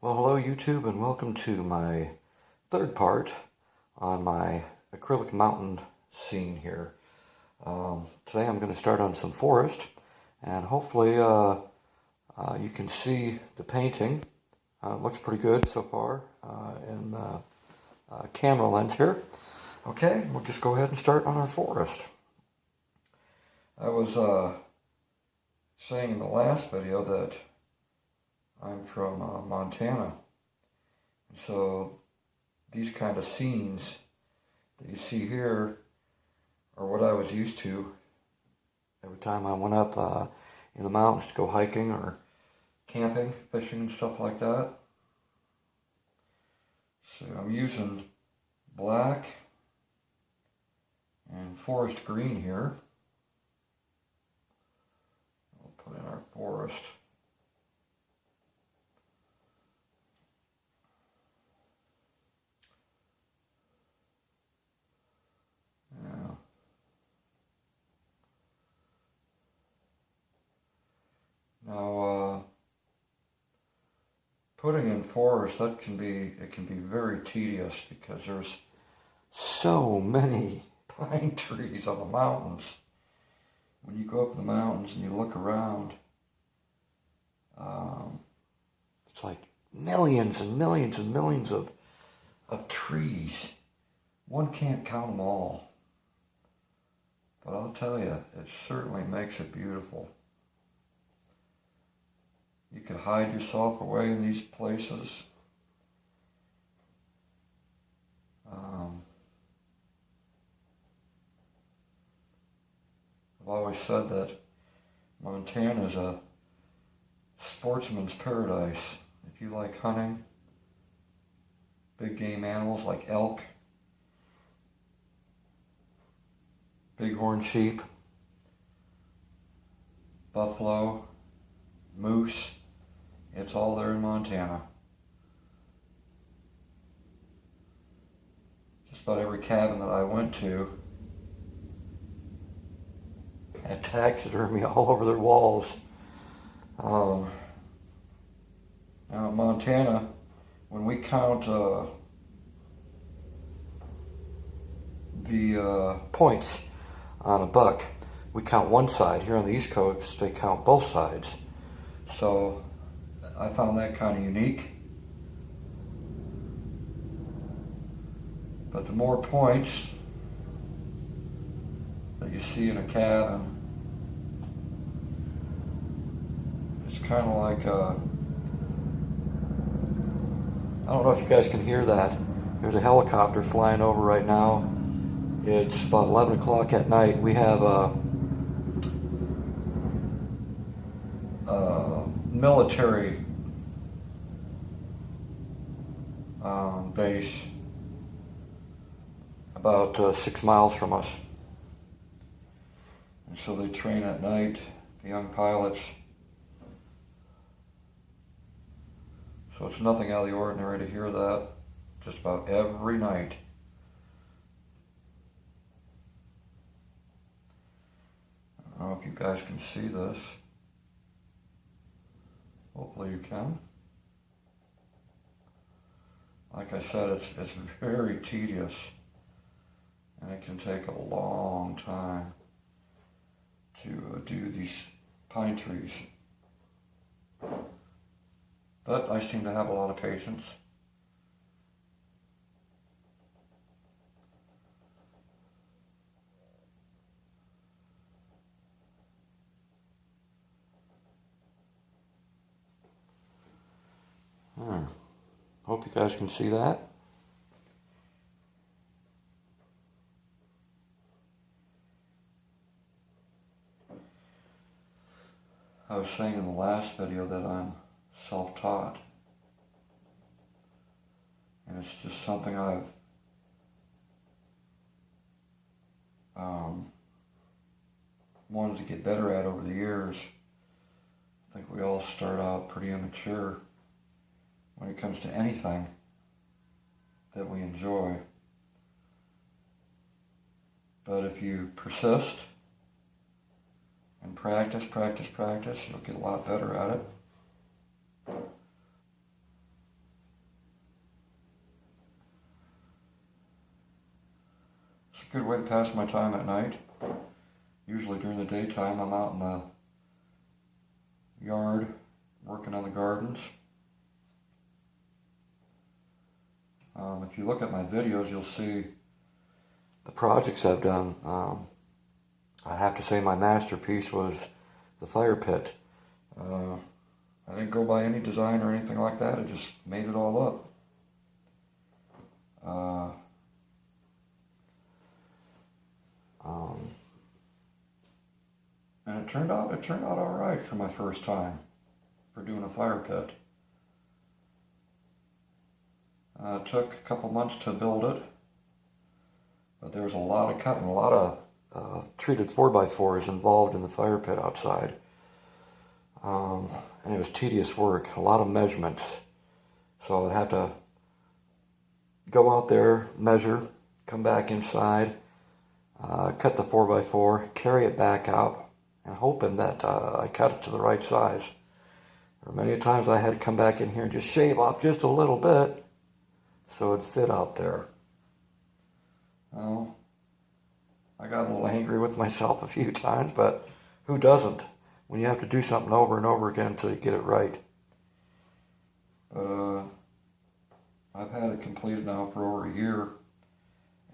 Well, hello YouTube, and welcome to my third part on my acrylic mountain scene here. Today I'm going to start on some forest, and hopefully you can see the painting. It looks pretty good so far in the camera lens here. Okay, we'll just go ahead and start on our forest. I was saying in the last video that I'm from Montana, and so these kind of scenes that you see here are what I was used to every time I went up in the mountains to go hiking or camping, fishing, and stuff like that. So I'm using black and forest green here. We'll put in our forest. Now, putting in forest, it can be very tedious because there's so many pine trees on the mountains. When you go up the mountains and you look around, it's like millions and millions and millions of trees. One can't count them all. But I'll tell you, it certainly makes it beautiful. You can hide yourself away in these places. I've always said that Montana is a sportsman's paradise. If you like hunting, big game animals like elk, bighorn sheep, buffalo, moose, it's all there in Montana. Just about every cabin that I went to had taxidermy all over their walls. Now in Montana, when we count the points on a buck, we count one side. Here on the East Coast, they count both sides. So I found that kind of unique. But the more points that you see in a cabin, it's kind of like I don't know if you guys can hear that. There's a helicopter flying over right now. It's about 11 o'clock at night. We have a military base about 6 miles from us. And so they train at night, the young pilots. So it's nothing out of the ordinary to hear that just about every night. I don't know if you guys can see this. Hopefully you can. Like I said, it's very tedious, and it can take a long time to do these pine trees. But I seem to have a lot of patience. Hope you guys can see that. I was saying in the last video that I'm self-taught. And it's just something I've wanted to get better at over the years. I think we all start out pretty immature when it comes to anything that we enjoy. But if you persist and practice, you'll get a lot better at it. a good way to pass my time at night. Usually during the daytime I'm out in the yard working on the gardens. If you look at my videos, you'll see the projects I've done. I have to say my masterpiece was the fire pit. I didn't go by any design or anything like that. I just made it all up. And it turned out all right for my first time for doing a fire pit. It took a couple months to build it, but there was a lot of cutting, a lot of treated 4x4s involved in the fire pit outside. And it was tedious work, a lot of measurements. So I'd have to go out there, measure, come back inside, cut the 4x4, carry it back out, and hoping that I cut it to the right size. Or many times I had to come back in here and just shave off just a little bit so it'd fit out there. Well, I got a little angry with myself a few times, but who doesn't when you have to do something over and over again until you get it right? But I've had it completed now for over a year,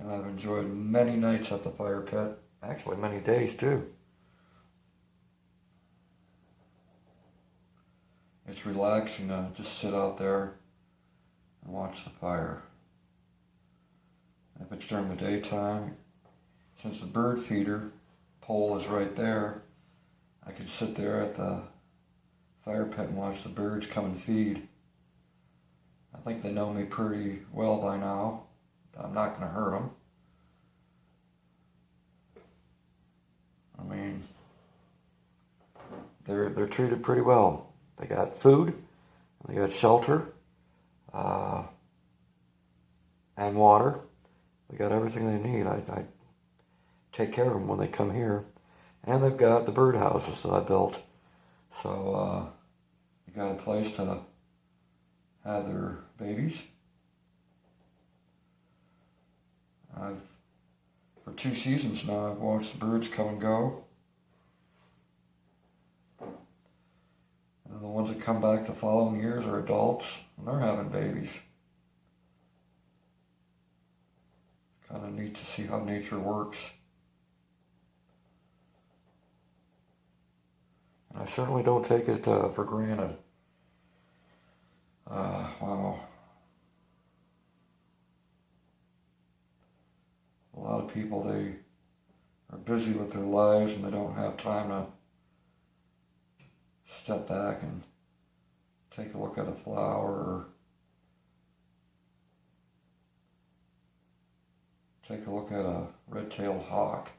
and I've enjoyed many nights at the fire pit, actually many days too. It's relaxing to just sit out there and watch the fire. If it's during the daytime, since the bird feeder pole is right there, I can sit there at the fire pit and watch the birds come and feed. I think they know me pretty well by now. I'm not going to hurt them. I mean, they're treated pretty well. They got food, they got shelter, and water. They got everything they need. I take care of them when they come here. And they've got the bird houses that I built. So they got a place to have their babies. For 2 seasons now, I've watched the birds come and go. And the ones that come back the following years are adults, and they're having babies. Kind of neat to see how nature works. And I certainly don't take it for granted. Wow. A lot of people, they are busy with their lives and they don't have time to step back and take a look at a flower or take a look at a red-tailed hawk.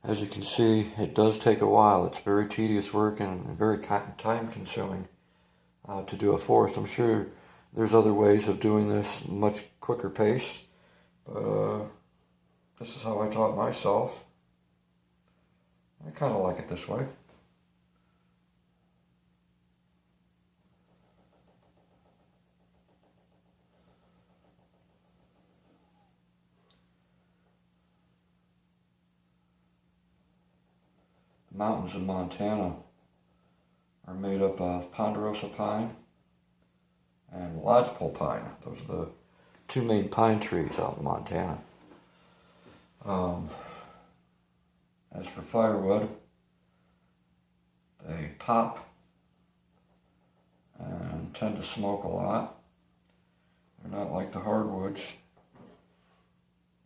As you can see, it does take a while. It's very tedious work and very time-consuming to do a forest. I'm sure there's other ways of doing this much quicker pace, but this is how I taught myself. I kind of like it this way. The mountains in Montana are made up of ponderosa pine and lodgepole pine. Those are the 2 main pine trees out in Montana. As for firewood, they pop and tend to smoke a lot. They're not like the hardwoods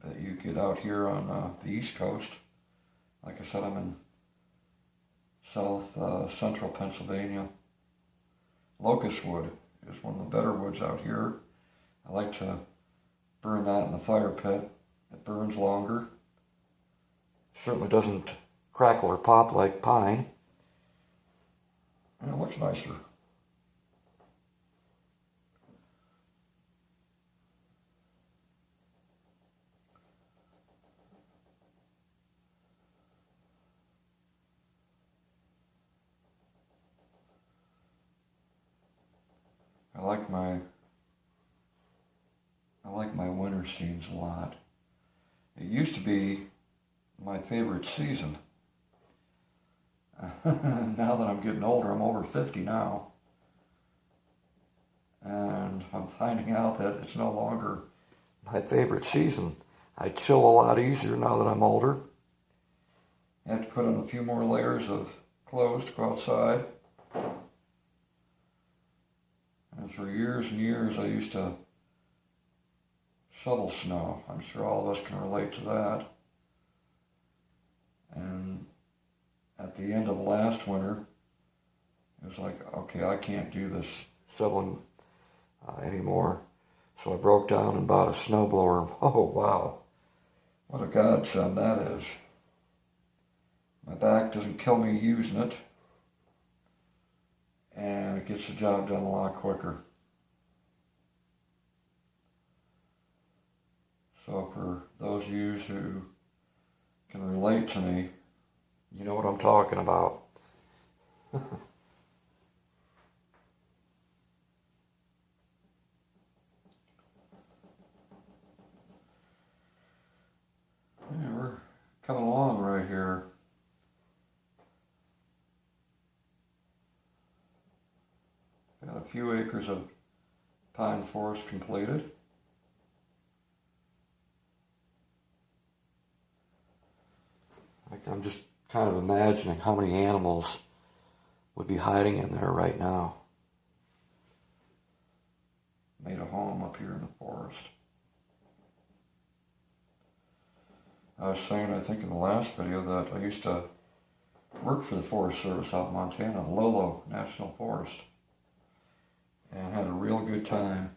that you get out here on the East Coast. Like I said, I'm in central Pennsylvania. Locust wood is one of the better woods out here. I like to burn that in the fire pit. It burns longer. Certainly doesn't crackle or pop like pine. And it looks nicer. I like my winter scenes a lot. It used to be my favorite season. Now that I'm getting older, I'm over 50 now, and I'm finding out that it's no longer my favorite season. I chill a lot easier now that I'm older. I have to put on a few more layers of clothes to go outside. And for years and years, I used to shovel snow. I'm sure all of us can relate to that. And at the end of last winter, it was like, okay, I can't do this shoveling anymore. So I broke down and bought a snowblower. Oh, wow. What a godsend that is. My back doesn't kill me using it, and it gets the job done a lot quicker. So for those of you who can relate to me, you know what I'm talking about. Yeah, we're coming along right here. Got a few acres of pine forest completed. I'm just kind of imagining how many animals would be hiding in there right now. Made a home up here in the forest. I was saying, I think in the last video, that I used to work for the Forest Service out in Montana, Lolo National Forest, and had a real good time.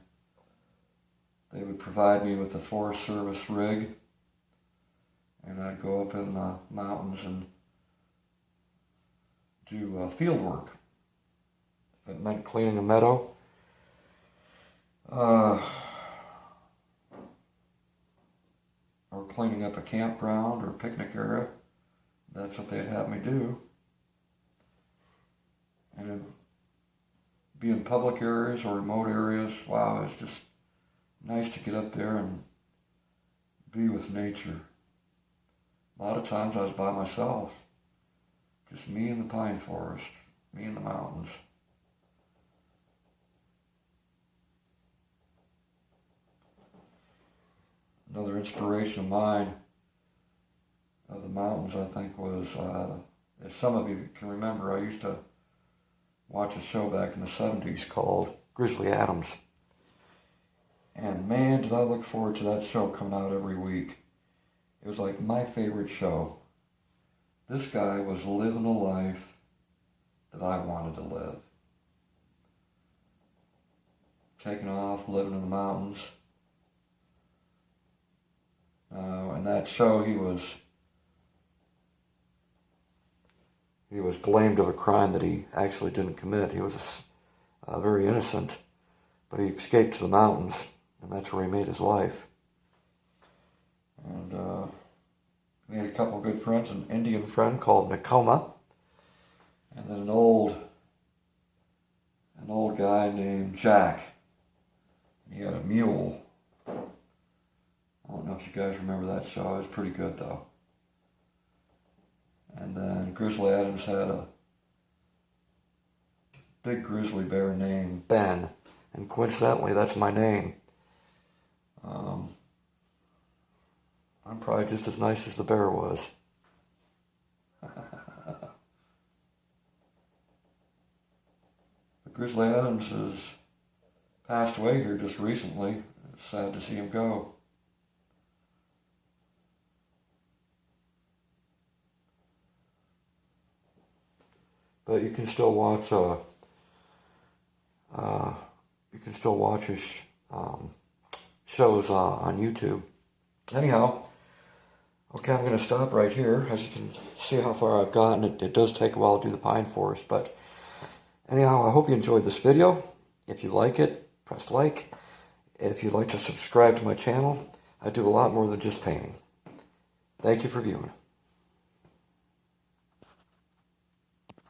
They would provide me with the Forest Service rig, and I'd go up in the mountains and do field work. If it meant cleaning a meadow, or cleaning up a campground or picnic area, that's what they'd have me do. And it'd be in public areas or remote areas. Wow, it's just nice to get up there and be with nature. A lot of times I was by myself, just me and the pine forest, me and the mountains. Another inspiration of mine of the mountains, I think, was, if some of you can remember, I used to watch a show back in the 70s called Grizzly Adams. And man, did I look forward to that show coming out every week. It was like my favorite show. This guy was living a life that I wanted to live. Taking off, living in the mountains. In that show, he was blamed of a crime that he actually didn't commit. He was very innocent, but he escaped to the mountains, and that's where he made his life. And he had a couple of good friends, an Indian friend called Nakoma, and then an old guy named Jack. He had a mule. I don't know if you guys remember that show. It was pretty good, though. And then Grizzly Adams had a big grizzly bear named Ben, and coincidentally, that's my name. I'm probably just as nice as the bear was. Grizzly Adams has passed away here just recently. It's sad to see him go. But you can still watch his shows on YouTube. Anyhow, okay, I'm going to stop right here. As you can see how far I've gotten, it does take a while to do the pine forest. But anyhow, I hope you enjoyed this video. If you like it, press like. If you'd like to subscribe to my channel, I do a lot more than just painting. Thank you for viewing.